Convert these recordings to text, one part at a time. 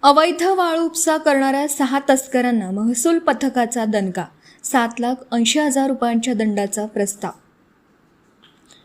अवैध वाळू उपसा करणाऱ्या 6 तस्करांना महसूल पथकाचा दणका, 7,80,000 रुपयांच्या दंडाचा प्रस्ताव.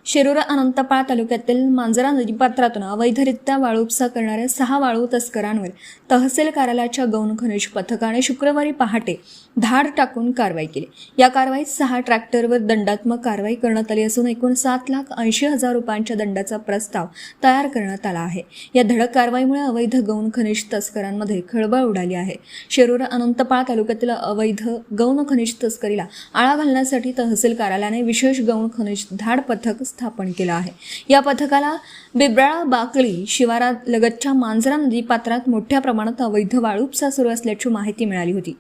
शिरूर अनंतपाळ तालुक्यातील मांजरा नदीपात्रातून अवैधरित्या वाळू उपसा करणाऱ्या 6 वाळू तस्करांवर तहसील कार्यालयाच्या गौण खनिज पथकाने शुक्रवारी पहाटे धाड टाकून कारवाई केली. या कारवाईत 6 ट्रॅक्टरवर दंडात्मक कारवाई करण्यात आली असून एकूण 7,80,000 रुपयांच्या दंडाचा प्रस्ताव तयार करण्यात आला आहे. या धडक कारवाईमुळे अवैध गौण खनिज तस्करांमध्ये खळबळ उडाली आहे. शिरूर अनंतपाळ तालुक्यातील अवैध गौण खनिज तस्करीला आळा घालण्यासाठी तहसील कार्यालयाने विशेष गौण खनिज धाड पथक स्थापन केला आहे. या पथकाला बिबराळा बाकळी शिवारात लगतच्या मांजरा नदीपात्रात मोठ्या प्रमाणात अवैध वाळू उपसा सुरू असल्याची माहिती मिळाली होती.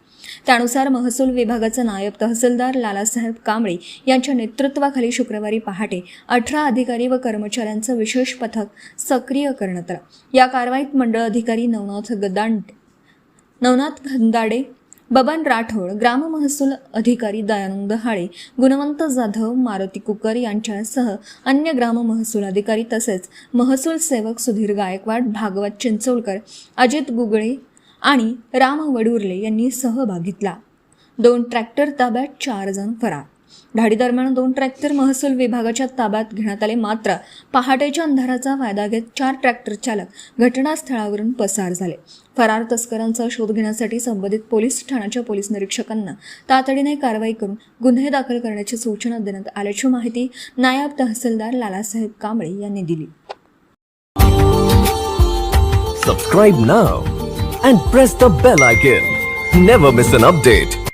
त्यानुसार महसूल विभागाचे नायब तहसीलदार लालासाहेब कांबळे यांच्या नेतृत्वाखाली शुक्रवारी पहाटे 18 अधिकारी व कर्मचाऱ्यांचं विशेष पथक सक्रिय करण्यात आलं. या कारवाईत मंडळ अधिकारी नवनाथ खंदाडे, बबन राठोड, ग्राम महसूल अधिकारी दयानंद हाळे, गुणवंत जाधव, मारुती कुकर यांच्यासह अन्य ग्राम महसूल अधिकारी तसेच महसूल सेवक सुधीर गायकवाड, भागवत चिंचोळकर, अजित गुगळे आणि राम वडुर्ले यांनी सहभाग घेतला. 2 ट्रॅक्टर ताब्यात, 4 जण फरार. धाडीदरम्यान 2 ट्रॅक्टर महसूल विभागाच्या ताब्यात घेण्यात आले. मात्र पहाटेच्या अंधाराचा फायदा घेत 4 ट्रॅक्टर चालक घटनास्थळावरून पसार झाले. फरार तस्करांचा शोध घेण्यासाठी संबंधित पोलीस ठाण्याच्या पोलीस निरीक्षकांना तातडीने कारवाई करून गुन्हे दाखल करण्याची सूचना देण्यात आल्याची माहिती नायब तहसीलदार लालासाहेब कांबळे यांनी दिली. Subscribe now and press the bell icon. Never miss an update.